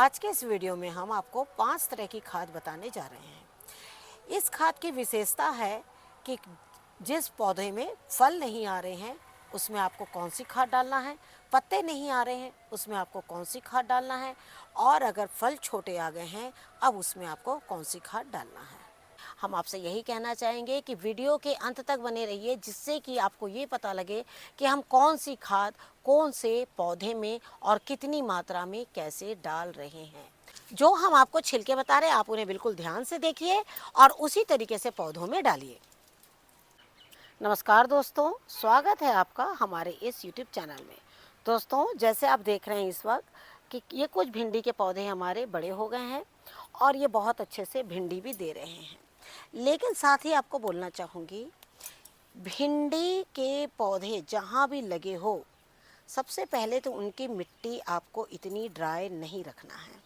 आज के इस वीडियो में हम आपको 5 तरह की खाद बताने जा रहे हैं। इस खाद की विशेषता है कि जिस पौधे में फल नहीं आ रहे हैं उसमें आपको कौन सी खाद डालना है, पत्ते नहीं आ रहे हैं उसमें आपको कौन सी खाद डालना है, और अगर फल छोटे आ गए हैं अब उसमें आपको कौन सी खाद डालना है। हम आपसे यही कहना चाहेंगे कि वीडियो के अंत तक बने रहिए, जिससे कि आपको ये पता लगे कि हम कौन सी खाद कौन से पौधे में और कितनी मात्रा में कैसे डाल रहे हैं। जो हम आपको छिलके बता रहे हैं आप उन्हें बिल्कुल ध्यान से देखिए और उसी तरीके से पौधों में डालिए। नमस्कार दोस्तों, स्वागत है आपका हमारे इस YouTube चैनल में। दोस्तों, जैसे आप देख रहे हैं इस वक्त कि ये कुछ भिंडी के पौधे हमारे बड़े हो गए हैं और ये बहुत अच्छे से भिंडी भी दे रहे हैं। लेकिन साथ ही आपको बोलना चाहूँगी, भिंडी के पौधे जहाँ भी लगे हो, सबसे पहले तो उनकी मिट्टी आपको इतनी ड्राई नहीं रखना है।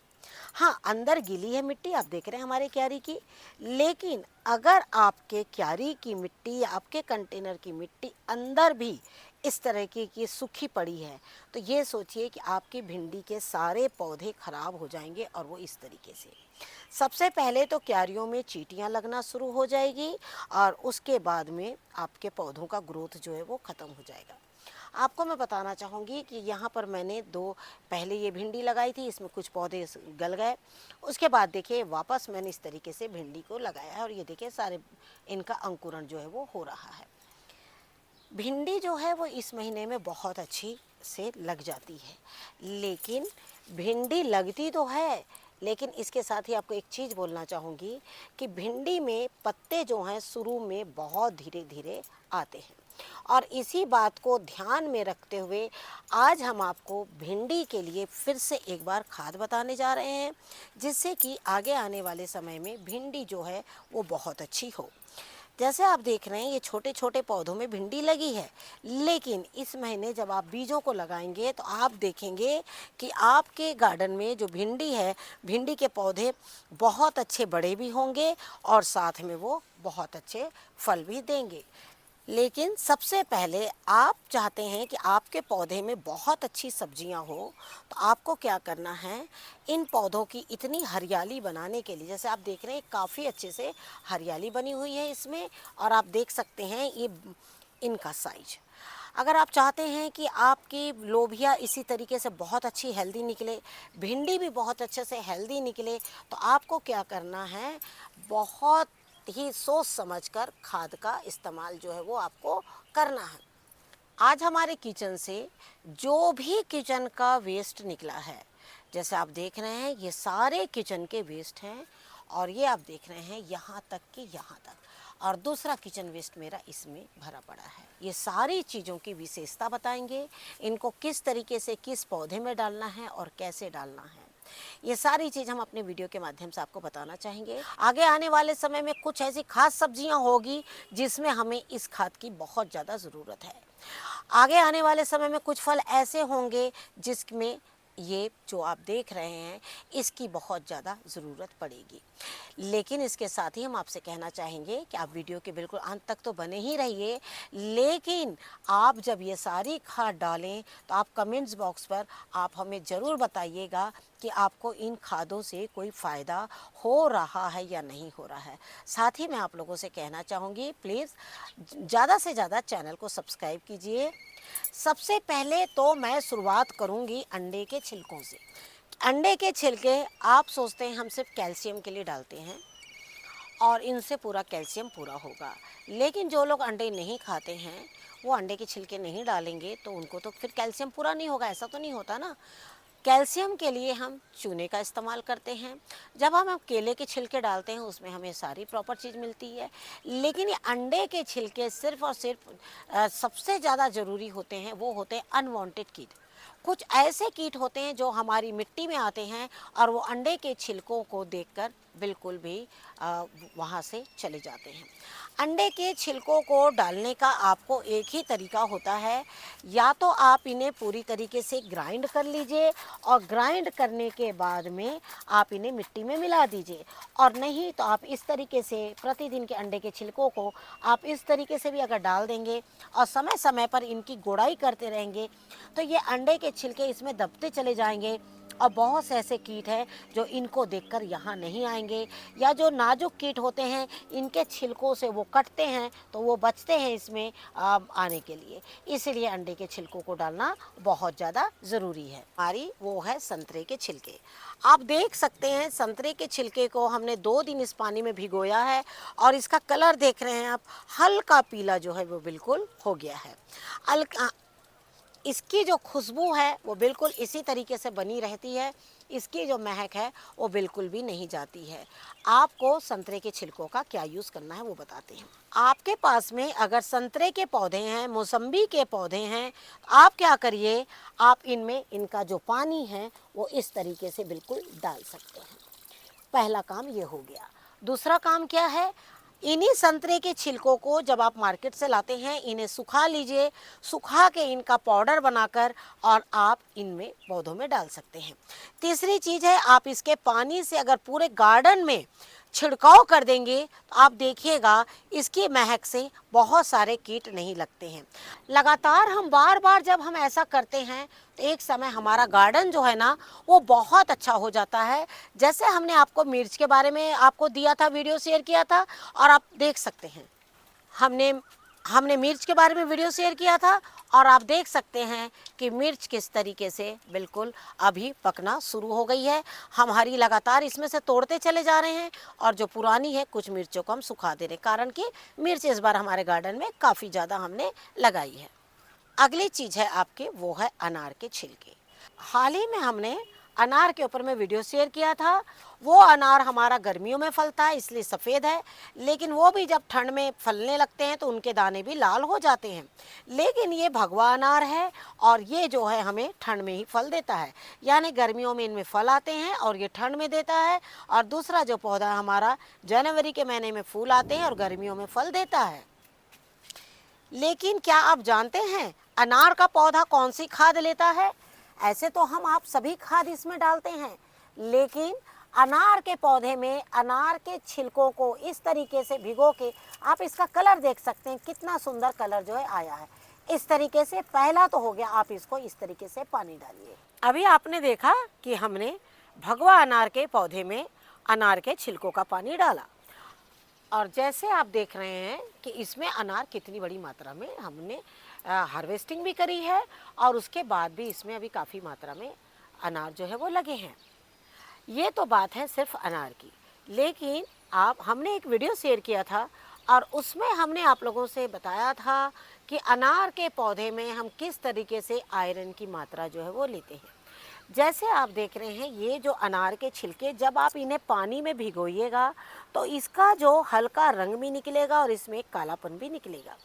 हाँ, अंदर गीली है मिट्टी, आप देख रहे हैं हमारे क्यारी की, लेकिन अगर आपके क्यारी की मिट्टी या आपके कंटेनर की मिट्टी अंदर भी इस तरह की सूखी पड़ी है तो ये सोचिए कि आपकी भिंडी के सारे पौधे खराब हो जाएंगे। और वो इस तरीके से सबसे पहले तो क्यारियों में चींटियां लगना शुरू हो जाएगी और उसके बाद में आपके पौधों का ग्रोथ जो है वो ख़त्म हो जाएगा। आपको मैं बताना चाहूँगी कि यहाँ पर मैंने पहले ये भिंडी लगाई थी, इसमें कुछ पौधे गल गए। उसके बाद देखिए वापस मैंने इस तरीके से भिंडी को लगाया है और ये देखिए सारे इनका अंकुरण जो है वो हो रहा है। भिंडी जो है वो इस महीने में बहुत अच्छी से लग जाती है, लेकिन भिंडी लगती तो है, लेकिन इसके साथ ही आपको एक चीज़ बोलना चाहूँगी कि भिंडी में पत्ते जो हैं शुरू में बहुत धीरे धीरे आते हैं। और इसी बात को ध्यान में रखते हुए आज हम आपको भिंडी के लिए फिर से एक बार खाद बताने जा रहे हैं, जिससे कि आगे आने वाले समय में भिंडी जो है वो बहुत अच्छी हो। जैसे आप देख रहे हैं ये छोटे छोटे पौधों में भिंडी लगी है, लेकिन इस महीने जब आप बीजों को लगाएंगे तो आप देखेंगे कि आपके गार्डन में जो भिंडी है, भिंडी के पौधे बहुत अच्छे बड़े भी होंगे और साथ में वो बहुत अच्छे फल भी देंगे। लेकिन सबसे पहले आप चाहते हैं कि आपके पौधे में बहुत अच्छी सब्जियां हो, तो आपको क्या करना है, इन पौधों की इतनी हरियाली बनाने के लिए, जैसे आप देख रहे हैं काफ़ी अच्छे से हरियाली बनी हुई है इसमें, और आप देख सकते हैं ये इनका साइज। अगर आप चाहते हैं कि आपकी लोबिया इसी तरीके से बहुत अच्छी हेल्दी निकले, भिंडी भी बहुत अच्छे से हेल्दी निकले, तो आपको क्या करना है, बहुत ही सोच समझकर खाद का इस्तेमाल जो है वो आपको करना है। आज हमारे किचन से जो भी किचन का वेस्ट निकला है, जैसे आप देख रहे हैं ये सारे किचन के वेस्ट हैं, और ये आप देख रहे हैं यहाँ तक कि यहाँ तक, और दूसरा किचन वेस्ट मेरा इसमें भरा पड़ा है। ये सारी चीज़ों की विशेषता बताएंगे, इनको किस तरीके से किस पौधे में डालना है और कैसे डालना है, ये सारी चीज़ हम अपने वीडियो के माध्यम से आपको बताना चाहेंगे। आगे आने वाले समय में कुछ ऐसी खास सब्जियां होगी जिसमें हमें इस खाद की बहुत ज़्यादा ज़रूरत है। आगे आने वाले समय में कुछ फल ऐसे होंगे जिसमें ये जो आप देख रहे हैं इसकी बहुत ज़्यादा ज़रूरत पड़ेगी। लेकिन इसके साथ ही हम आपसे कहना चाहेंगे कि आप वीडियो के बिल्कुल अंत तक तो बने ही रहिए, लेकिन आप जब ये सारी खाद डालें तो आप कमेंट्स बॉक्स पर आप हमें ज़रूर बताइएगा कि आपको इन खादों से कोई फ़ायदा हो रहा है या नहीं हो रहा है। साथ ही मैं आप लोगों से कहना चाहूँगी, प्लीज़ ज़्यादा से ज़्यादा चैनल को सब्सक्राइब कीजिए। सबसे पहले तो मैं शुरुआत करूँगी अंडे के छिलकों से। अंडे के छिलके आप सोचते हैं हम सिर्फ कैल्शियम के लिए डालते हैं और इनसे पूरा कैल्शियम पूरा होगा, लेकिन जो लोग अंडे नहीं खाते हैं वो अंडे के छिलके नहीं डालेंगे तो उनको तो फिर कैल्शियम पूरा नहीं होगा, ऐसा तो नहीं होता ना। कैल्शियम के लिए हम चूने का इस्तेमाल करते हैं। जब हम केले के छिलके डालते हैं उसमें हमें सारी प्रॉपर चीज़ मिलती है, लेकिन ये अंडे के छिलके सिर्फ और सिर्फ सबसे ज़्यादा ज़रूरी होते हैं, वो होते हैं अनवांटेड कीट। कुछ ऐसे कीट होते हैं जो हमारी मिट्टी में आते हैं और वो अंडे के छिलकों को देखकर बिल्कुल भी वहाँ से चले जाते हैं। अंडे के छिलकों को डालने का आपको एक ही तरीका होता है, या तो आप इन्हें पूरी तरीके से ग्राइंड कर लीजिए और ग्राइंड करने के बाद में आप इन्हें मिट्टी में मिला दीजिए, और नहीं तो आप इस तरीके से प्रतिदिन के अंडे के छिलकों को आप इस तरीके से भी अगर डाल देंगे और समय समय पर इनकी गुड़ाई करते रहेंगे तो ये अंडे के छिलके इसमें दबते चले जाएंगे और बहुत से ऐसे कीट हैं जो इनको देखकर यहाँ नहीं आएंगे, या जो नाजुक कीट होते हैं इनके छिलकों से वो कटते हैं तो वो बचते हैं इसमें आने के लिए। इसीलिए अंडे के छिलकों को डालना बहुत ज़्यादा ज़रूरी है। हमारी वो है संतरे के छिलके। आप देख सकते हैं संतरे के छिलके को हमने 2 दिन इस पानी में भिगोया है और इसका कलर देख रहे हैं आप, हल्का पीला जो है वो बिल्कुल हो गया है। इसकी जो खुशबू है वो बिल्कुल इसी तरीके से बनी रहती है, इसकी जो महक है वो बिल्कुल भी नहीं जाती है। आपको संतरे के छिलकों का क्या यूज़ करना है वो बताते हैं। आपके पास में अगर संतरे के पौधे हैं, मौसम्बी के पौधे हैं, आप क्या करिए, आप इनमें इनका जो पानी है वो इस तरीके से बिल्कुल डाल सकते हैं। पहला काम ये हो गया। दूसरा काम क्या है, इन्हीं संतरे के छिलकों को जब आप मार्केट से लाते हैं इन्हें सुखा लीजिए, सुखा के इनका पाउडर बनाकर और आप इनमें पौधों में डाल सकते हैं। तीसरी चीज़ है, आप इसके पानी से अगर पूरे गार्डन में छिड़काव कर देंगे तो आप देखिएगा इसकी महक से बहुत सारे कीट नहीं लगते हैं। लगातार हम बार बार जब हम ऐसा करते हैं तो एक समय हमारा गार्डन जो है ना वो बहुत अच्छा हो जाता है। जैसे हमने आपको मिर्च के बारे में आपको दिया था, वीडियो शेयर किया था, और आप देख सकते हैं हमने हमने मिर्च के बारे में वीडियो शेयर किया था और आप देख सकते हैं कि मिर्च किस तरीके से बिल्कुल अभी पकना शुरू हो गई है। हम हरी लगातार इसमें से तोड़ते चले जा रहे हैं और जो पुरानी है कुछ मिर्चों को हम सुखा दे रहे हैं, कारण कि मिर्च इस बार हमारे गार्डन में काफ़ी ज़्यादा हमने लगाई है। अगली चीज़ है आपके वो है अनार के छिलके। हाल ही में हमने अनार के ऊपर में वीडियो शेयर किया था। वो अनार हमारा गर्मियों में फलता है इसलिए सफ़ेद है, लेकिन वो भी जब ठंड में फलने लगते हैं तो उनके दाने भी लाल हो जाते हैं। लेकिन ये भगवा अनार है और ये जो है हमें ठंड में ही फल देता है, यानी गर्मियों में इनमें फल आते हैं और ये ठंड में देता है। और दूसरा जो पौधा हमारा जनवरी के महीने में फूल आते हैं और गर्मियों में फल देता है। लेकिन क्या आप जानते हैं अनार का पौधा कौन सी खाद लेता है? ऐसे तो हम आप सभी खाद इसमें डालते हैं, लेकिन अनार के पौधे में अनार के छिलकों को इस तरीके से भिगो के आप इसका कलर देख सकते हैं, कितना सुंदर कलर जो है आया है। इस तरीके से पहला तो हो गया, आप इसको इस तरीके से पानी डालिए। अभी आपने देखा कि हमने भगवा अनार के पौधे में अनार के छिलकों का पानी डाला और जैसे आप देख रहे हैं कि इसमें अनार कितनी बड़ी मात्रा में हमने हार्वेस्टिंग भी करी है और उसके बाद भी इसमें अभी काफ़ी मात्रा में अनार जो है वो लगे हैं। ये तो बात है सिर्फ अनार की, लेकिन हमने एक वीडियो शेयर किया था और उसमें हमने आप लोगों से बताया था कि अनार के पौधे में हम किस तरीके से आयरन की मात्रा जो है वो लेते हैं। जैसे आप देख रहे हैं ये जो अनार के छिलके जब आप इन्हें पानी में भिगोइएगा तो इसका जो हल्का रंग भी निकलेगा और इसमें कालापन भी निकलेगा।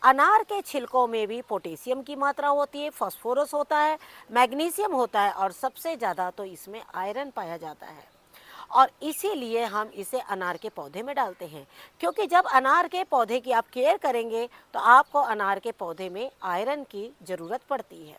अनार के छिलकों में भी पोटेशियम की मात्रा होती है, फास्फोरस होता है, मैग्नीशियम होता है और सबसे ज़्यादा तो इसमें आयरन पाया जाता है। और इसीलिए हम इसे अनार के पौधे में डालते हैं, क्योंकि जब अनार के पौधे की आप केयर करेंगे तो आपको अनार के पौधे में आयरन की ज़रूरत पड़ती है।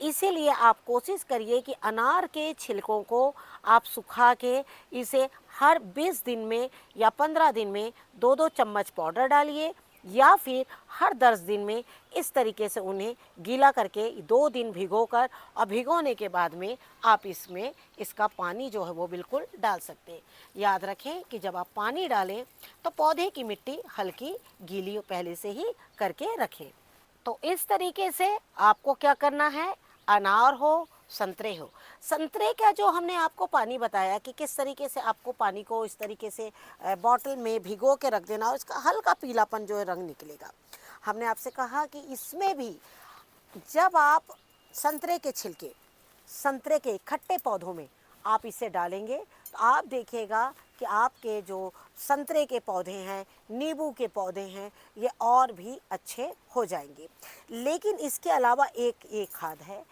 इसीलिए आप कोशिश करिए कि अनार के छिलकों को आप सुखा के इसे हर 20 दिन में या 15 दिन में 2-2 चम्मच पाउडर डालिए, या फिर हर 10 दिन में इस तरीके से उन्हें गीला करके 2 दिन भिगोकर और भिगोने के बाद में आप इसमें इसका पानी जो है वो बिल्कुल डाल सकते हैं। याद रखें कि जब आप पानी डालें तो पौधे की मिट्टी हल्की गीली पहले से ही करके रखें। तो इस तरीके से आपको क्या करना है, अनार हो संतरे हो, संतरे का जो हमने आपको पानी बताया कि किस तरीके से आपको पानी को इस तरीके से बॉटल में भिगो के रख देना और इसका हल्का पीलापन जो है रंग निकलेगा। हमने आपसे कहा कि इसमें भी जब आप संतरे के छिलके संतरे के खट्टे पौधों में आप इसे डालेंगे तो आप देखिएगा कि आपके जो संतरे के पौधे हैं, नींबू के पौधे हैं, ये और भी अच्छे हो जाएंगे। लेकिन इसके अलावा एक खाद है,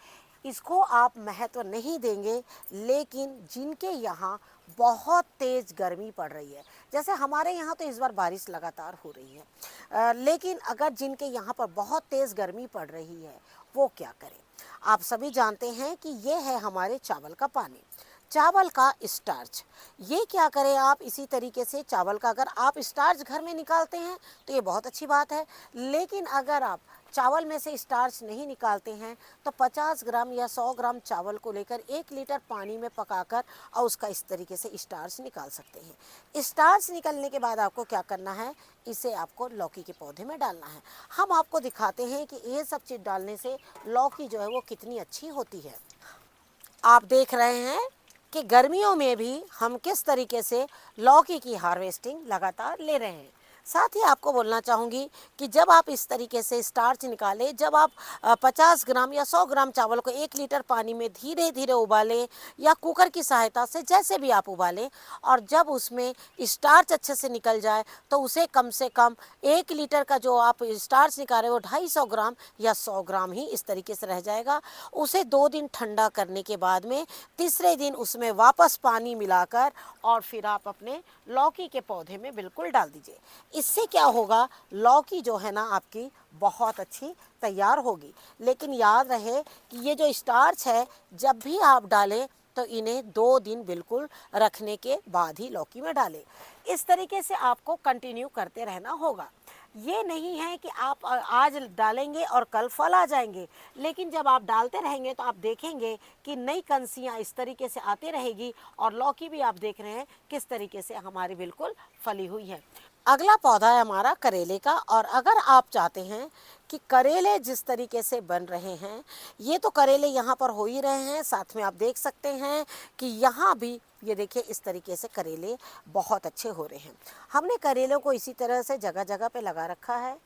इसको आप महत्व नहीं देंगे, लेकिन जिनके यहाँ बहुत तेज़ गर्मी पड़ रही है, जैसे हमारे यहाँ तो इस बार बारिश लगातार हो रही है, लेकिन अगर जिनके यहाँ पर बहुत तेज़ गर्मी पड़ रही है वो क्या करें। आप सभी जानते हैं कि ये है हमारे चावल का पानी। चावल का स्टार्च। ये क्या करें आप, इसी तरीके से चावल का अगर आप स्टार्च घर में निकालते हैं तो ये बहुत अच्छी बात है। लेकिन अगर आप चावल में से स्टार्च नहीं निकालते हैं तो 50 ग्राम या 100 ग्राम चावल को लेकर 1 लीटर पानी में पकाकर और उसका इस तरीके से स्टार्च निकाल सकते हैं। स्टार्च निकलने के बाद आपको क्या करना है, इसे आपको लौकी के पौधे में डालना है। हम आपको दिखाते हैं कि ये सब चीज़ डालने से लौकी जो है वो कितनी अच्छी होती है। आप देख रहे हैं कि गर्मियों में भी हम किस तरीके से लौकी की हार्वेस्टिंग लगातार ले रहे हैं। साथ ही आपको बोलना चाहूँगी कि जब आप इस तरीके से स्टार्च निकालें, जब आप 50 ग्राम या 100 ग्राम चावल को 1 लीटर पानी में धीरे धीरे उबालें या कुकर की सहायता से जैसे भी आप उबालें, और जब उसमें स्टार्च अच्छे से निकल जाए तो उसे कम से कम 1 लीटर का जो आप स्टार्च निकाल रहे हो 250 ग्राम या 100 ग्राम ही इस तरीके से रह जाएगा। उसे 2 दिन ठंडा करने के बाद में तीसरे दिन उसमें वापस पानी मिलाकर और फिर आप अपने लौकी के पौधे में बिल्कुल डाल दीजिए। इससे क्या होगा, लौकी जो है ना आपकी बहुत अच्छी तैयार होगी। लेकिन याद रहे कि ये जो स्टार्च है जब भी आप डालें तो इन्हें 2 दिन बिल्कुल रखने के बाद ही लौकी में डालें। इस तरीके से आपको कंटिन्यू करते रहना होगा। ये नहीं है कि आप आज डालेंगे और कल फल आ जाएंगे, लेकिन जब आप डालते रहेंगे तो आप देखेंगे कि नई कंसियाँ इस तरीके से आती रहेगी और लौकी भी आप देख रहे हैं किस तरीके से हमारी बिल्कुल फली हुई है। अगला पौधा है हमारा करेले का। और अगर आप चाहते हैं कि करेले जिस तरीके से बन रहे हैं, ये तो करेले यहाँ पर हो ही रहे हैं, साथ में आप देख सकते हैं कि यहाँ भी ये देखिए इस तरीके से करेले बहुत अच्छे हो रहे हैं। हमने करेलों को इसी तरह से जगह जगह पे लगा रखा है।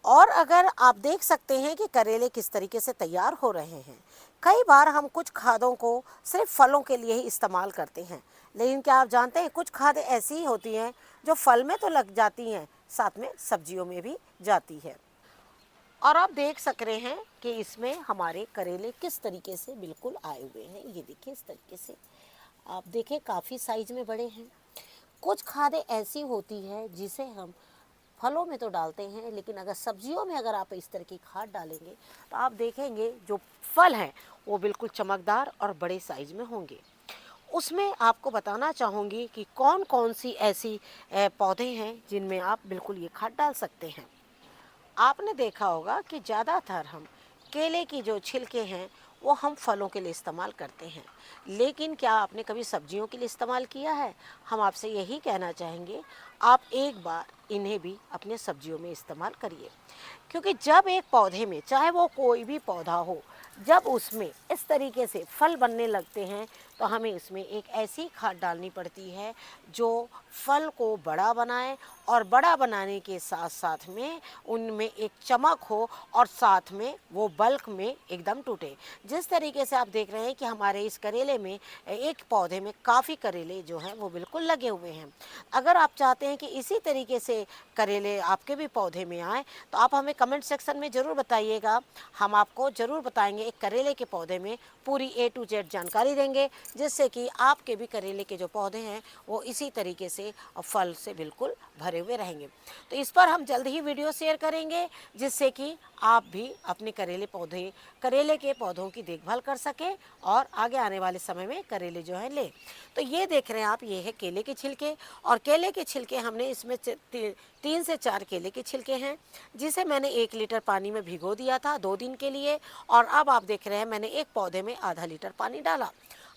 और अगर आप देख सकते हैं कि करेले किस तरीके से तैयार हो रहे हैं। कई बार हम कुछ खादों को सिर्फ फलों के लिए ही इस्तेमाल करते हैं, लेकिन क्या आप जानते हैं कुछ खादें ऐसी ही होती हैं जो फल में तो लग जाती हैं, साथ में सब्जियों में भी जाती है। और आप देख सक रहे हैं कि इसमें हमारे करेले किस तरीके से बिल्कुल आए हुए हैं। ये देखिए इस तरीके से आप देखें काफ़ी साइज में बड़े हैं। कुछ खादें ऐसी होती है जिसे हम फलों में तो डालते हैं, लेकिन अगर सब्जियों में अगर आप इस तरह की खाद डालेंगे तो आप देखेंगे जो फल हैं वो बिल्कुल चमकदार और बड़े साइज में होंगे। उसमें आपको बताना चाहूँगी कि कौन कौन सी ऐसी पौधे हैं जिनमें आप बिल्कुल ये खाद डाल सकते हैं। आपने देखा होगा कि ज़्यादातर हम केले की जो छिलके हैं वो हम फलों के लिए इस्तेमाल करते हैं, लेकिन क्या आपने कभी सब्जियों के लिए इस्तेमाल किया है? हम आपसे यही कहना चाहेंगे, आप एक बार इन्हें भी अपने सब्जियों में इस्तेमाल करिए। क्योंकि जब एक पौधे में, चाहे वो कोई भी पौधा हो, जब उसमें इस तरीके से फल बनने लगते हैं तो हमें इसमें एक ऐसी खाद डालनी पड़ती है जो फल को बड़ा बनाए और बड़ा बनाने के साथ साथ में उनमें एक चमक हो और साथ में वो बल्क में एकदम टूटे। जिस तरीके से आप देख रहे हैं कि हमारे इस करेले में एक पौधे में काफ़ी करेले जो हैं वो बिल्कुल लगे हुए हैं। अगर आप चाहते हैं कि इसी तरीके से करेले आपके भी पौधे में आए तो आप हमें कमेंट सेक्शन में ज़रूर बताइएगा। हम आपको ज़रूर बताएंगे एक करेले के पौधे में पूरी A to Z जानकारी देंगे, जिससे कि आपके भी करेले के जो पौधे हैं वो इसी तरीके से फल से बिल्कुल भरे हुए रहेंगे। तो इस पर हम जल्द ही वीडियो शेयर करेंगे, जिससे कि आप भी अपने करेले के पौधों की देखभाल कर सकें और आगे आने वाले समय में करेले जो है लें। तो ये देख रहे हैं आप, ये है केले के छिलके। और केले के छिलके हमने इसमें 3 से 4 केले के छिलके हैं, जिसे मैंने 1 लीटर पानी में भिगो दिया था 2 दिन के लिए। और अब आप देख रहे हैं मैंने एक पौधे में आधा लीटर पानी डाला।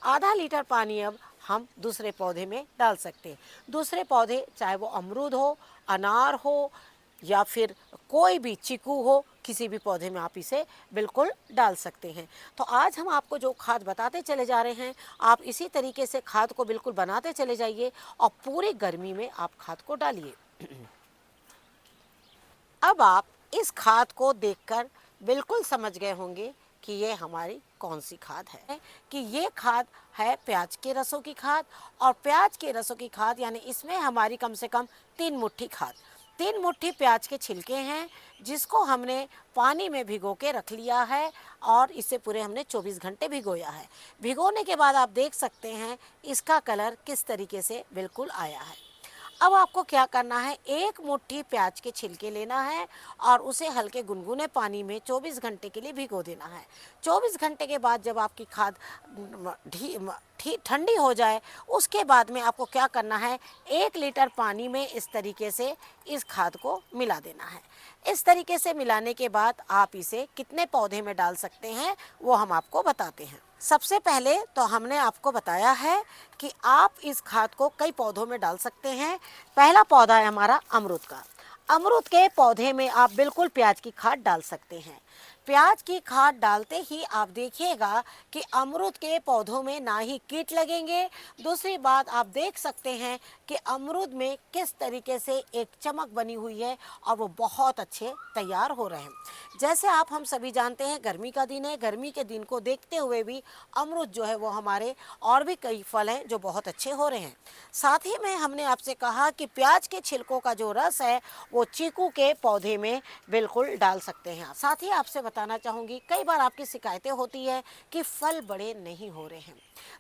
आधा लीटर पानी अब हम दूसरे पौधे में डाल सकते हैं। दूसरे पौधे चाहे वो अमरूद हो, अनार हो या फिर कोई भी चीकू हो, किसी भी पौधे में आप इसे बिल्कुल डाल सकते हैं। तो आज हम आपको जो खाद बताते चले जा रहे हैं, आप इसी तरीके से खाद को बिल्कुल बनाते चले जाइए और पूरी गर्मी में आप खाद को डालिए। अब आप इस खाद को देखकर बिल्कुल समझ गए होंगे कि ये हमारी कौन सी खाद है, कि ये खाद है प्याज के रसों की खाद। और प्याज के रसों की खाद यानी इसमें हमारी कम से कम 3 मुट्ठी खाद, 3 मुट्ठी प्याज के छिलके हैं, जिसको हमने पानी में भिगो के रख लिया है और इसे पूरे हमने 24 घंटे भिगोया है। भिगोने के बाद आप देख सकते हैं इसका कलर किस तरीके से बिल्कुल आया है। अब आपको क्या करना है, एक मुट्ठी प्याज के छिलके लेना है और उसे हल्के गुनगुने पानी में 24 घंटे के लिए भिगो देना है। 24 घंटे के बाद जब आपकी खाद ठंडी हो जाए, उसके बाद में आपको क्या करना है, 1 लीटर पानी में इस तरीके से इस खाद को मिला देना है। इस तरीके से मिलाने के बाद आप इसे कितने पौधे में डाल सकते हैं वो हम आपको बताते हैं। सबसे पहले तो हमने आपको बताया है कि आप इस खाद को कई पौधों में डाल सकते हैं। पहला पौधा है हमारा अमरूद का। अमरूद के पौधे में आप बिल्कुल प्याज की खाद डाल सकते हैं। प्याज की खाद डालते ही आप देखिएगा कि अमरूद के पौधों में ना ही कीट लगेंगे। दूसरी बात, आप देख सकते हैं कि अमरूद में किस तरीके से एक चमक बनी हुई है और वो बहुत अच्छे तैयार हो रहे हैं। जैसे आप हम सभी जानते हैं गर्मी का दिन है, गर्मी के दिन को देखते हुए भी अमरूद जो है वो हमारे और भी कई फल हैं जो बहुत अच्छे हो रहे हैं। साथ ही में हमने आपसे कहा कि प्याज के छिलकों का जो रस है वो चीकू के पौधे में बिल्कुल डाल सकते हैं। साथ ही आपसे बताना चाहूँगी, कई बार आपकी शिकायतें होती है कि फल बड़े नहीं हो रहे हैं,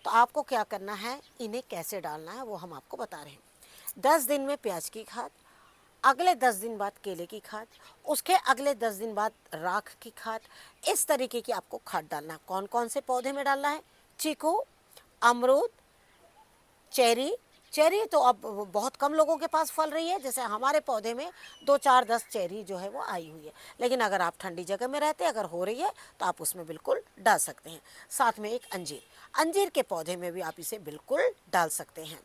तो आपको क्या करना है, इन्हें कैसे डालना है वो हम आपको बता रहे हैं। 10 दिन में प्याज की खाद, अगले 10 दिन बाद केले की खाद, उसके अगले 10 दिन बाद राख की खाद। इस तरीके की आपको खाद डालना है। कौन कौन से पौधे में डालना है, चीकू, अमरूद, चेरी। चेरी तो अब बहुत कम लोगों के पास फल रही है, जैसे हमारे पौधे में 2, 4, 10 चेरी जो है वो आई हुई है। लेकिन अगर आप ठंडी जगह में रहते हैं, अगर हो रही है तो आप उसमें बिल्कुल डाल सकते हैं। साथ में एक अंजीर, अंजीर के पौधे में भी आप इसे बिल्कुल डाल सकते हैं।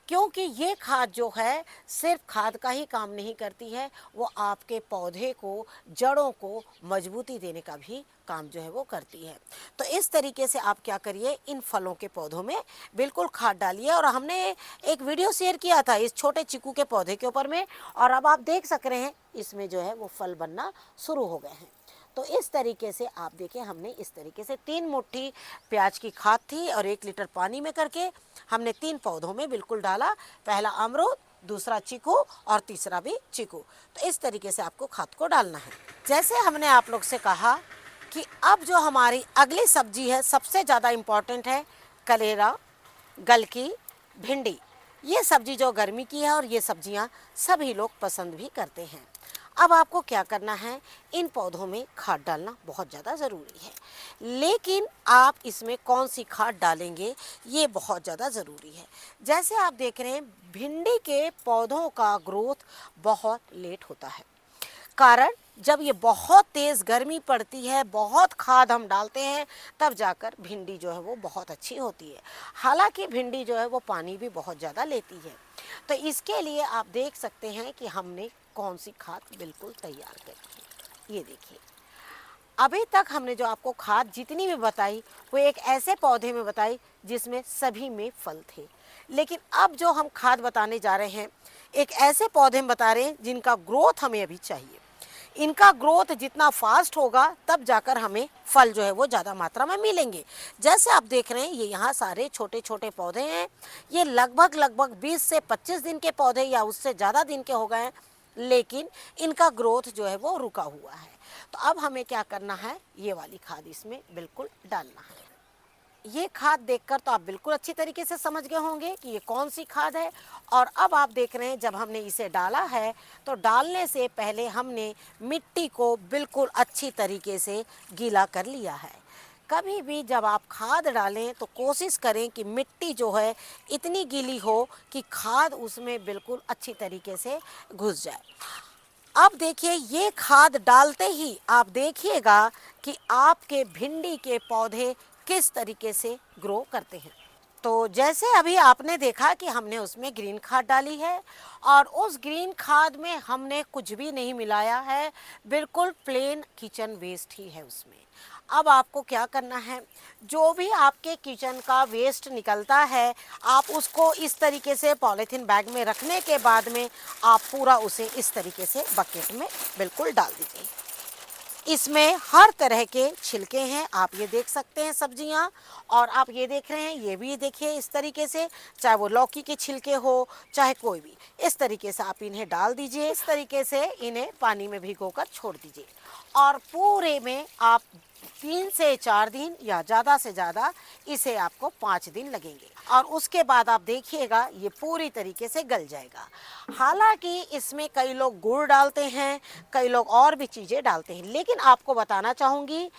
क्योंकि ये खाद जो है सिर्फ खाद का ही काम नहीं करती है, वो आपके पौधे को, जड़ों को मजबूती देने का भी काम जो है वो करती है। तो इस तरीके से आप क्या करिए, इन फलों के पौधों में बिल्कुल खाद डालिए। और हमने एक वीडियो शेयर किया था इस छोटे चीकू के पौधे के ऊपर में, और अब आप देख सक रहे हैं इसमें जो है वो फल बनना शुरू हो गए हैं। तो इस तरीके से आप देखिए, हमने इस तरीके से 3 मुट्ठी प्याज की खाद थी और 1 लीटर पानी में करके हमने 3 पौधों में बिल्कुल डाला। पहला अमरूद, दूसरा चीकू और तीसरा भी चीकू। तो इस तरीके से आपको खाद को डालना है। जैसे हमने आप लोग से कहा कि अब जो हमारी अगली सब्जी है सबसे ज़्यादा इम्पॉर्टेंट है, कलेरा, गलकी, भिंडी। ये सब्जी जो गर्मी की है और ये सब्जियां सभी लोग पसंद भी करते हैं। अब आपको क्या करना है, इन पौधों में खाद डालना बहुत ज़्यादा ज़रूरी है। लेकिन आप इसमें कौन सी खाद डालेंगे ये बहुत ज़्यादा ज़रूरी है। जैसे आप देख रहे हैं, भिंडी के पौधों का ग्रोथ बहुत लेट होता है। कारण जब ये बहुत तेज़ गर्मी पड़ती है, बहुत खाद हम डालते हैं, तब जाकर भिंडी जो है वो बहुत अच्छी होती है। हालांकि भिंडी जो है वो पानी भी बहुत ज़्यादा लेती है। तो इसके लिए आप देख सकते हैं कि हमने कौन सी खाद बिल्कुल तैयार करी है। ये देखिए, अभी तक हमने जो आपको खाद जितनी भी बताई वो एक ऐसे पौधे में बताई जिसमें सभी में फल थे। लेकिन अब जो हम खाद बताने जा रहे हैं, एक ऐसे पौधे में बता रहे हैं जिनका ग्रोथ हमें अभी चाहिए। इनका ग्रोथ जितना फास्ट होगा तब जाकर हमें फल जो है वो ज़्यादा मात्रा में मिलेंगे। जैसे आप देख रहे हैं, ये यहाँ सारे छोटे छोटे पौधे हैं। ये लगभग 20 से 25 दिन के पौधे या उससे ज़्यादा दिन के हो गए हैं, लेकिन इनका ग्रोथ जो है वो रुका हुआ है। तो अब हमें क्या करना है, ये वाली खाद इसमें बिल्कुल डालना है। ये खाद देखकर तो आप बिल्कुल अच्छी तरीके से समझ गए होंगे कि ये कौन सी खाद है। और अब आप देख रहे हैं, जब हमने इसे डाला है तो डालने से पहले हमने मिट्टी को बिल्कुल अच्छी तरीके से गीला कर लिया है। कभी भी जब आप खाद डालें तो कोशिश करें कि मिट्टी जो है इतनी गीली हो कि खाद उसमें बिल्कुल अच्छी तरीके से घुस जाए। अब देखिए, ये खाद डालते ही आप देखिएगा कि आपके भिंडी के पौधे किस तरीके से ग्रो करते हैं। तो जैसे अभी आपने देखा कि हमने उसमें ग्रीन खाद डाली है और उस ग्रीन खाद में हमने कुछ भी नहीं मिलाया है, बिल्कुल प्लेन किचन वेस्ट ही है उसमें। अब आपको क्या करना है, जो भी आपके किचन का वेस्ट निकलता है, आप उसको इस तरीके से पॉलीथीन बैग में रखने के बाद में आप पूरा उसे इस तरीके से बकेट में बिल्कुल डाल दीजिए। इसमें हर तरह के छिलके हैं, आप ये देख सकते हैं सब्जियां, और आप ये देख रहे हैं, ये भी देखिए इस तरीके से, चाहे वो लौकी के छिलके हो चाहे कोई भी, इस तरीके से आप इन्हें डाल दीजिए। इस तरीके से इन्हें पानी में भिगोकर छोड़ दीजिए और पूरे में आप 3 से 4 दिन या ज़्यादा से ज़्यादा इसे आपको 5 दिन लगेंगे और उसके बाद आप देखिएगा ये पूरी तरीके से गल जाएगा। हालांकि इसमें कई लोग गुड़ डालते हैं, कई लोग और भी चीज़ें डालते हैं, लेकिन आपको बताना चाहूँगी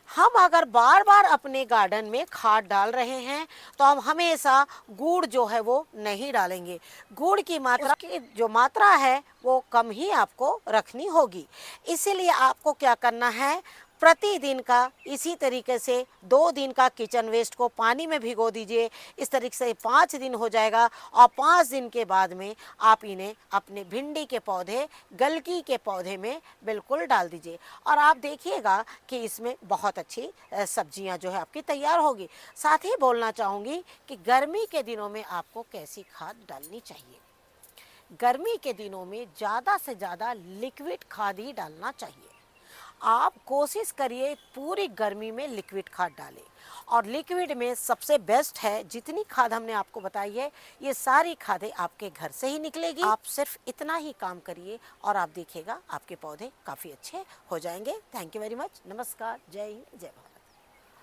हम अगर बार बार अपने गार्डन में खाद डाल रहे हैं तो हम हमेशा गुड़ जो है वो नहीं डालेंगे। गुड़ की मात्रा की जो मात्रा है वो कम ही आपको रखनी होगी। इसीलिए आपको क्या करना है, प्रतिदिन का इसी तरीके से 2 दिन का किचन वेस्ट को पानी में भिगो दीजिए। इस तरीके से 5 दिन हो जाएगा और 5 दिन के बाद में आप इन्हें अपने भिंडी के पौधे, गलकी के पौधे में बिल्कुल डाल दीजिए और आप देखिएगा कि इसमें बहुत अच्छी सब्जियां जो है आपकी तैयार होगी। साथ ही बोलना चाहूँगी कि गर्मी के दिनों में आपको कैसी खाद डालनी चाहिए। गर्मी के दिनों में ज़्यादा से ज़्यादा लिक्विड खाद ही डालना चाहिए। आप कोशिश करिए पूरी गर्मी में लिक्विड खाद डालें और लिक्विड में सबसे बेस्ट है, जितनी खाद हमने आपको बताई है ये सारी खादें आपके घर से ही निकलेगी। आप सिर्फ इतना ही काम करिए और आप देखिएगा आपके पौधे काफ़ी अच्छे हो जाएंगे। Thank you very much. नमस्कार, जय हिंद, जय भारत।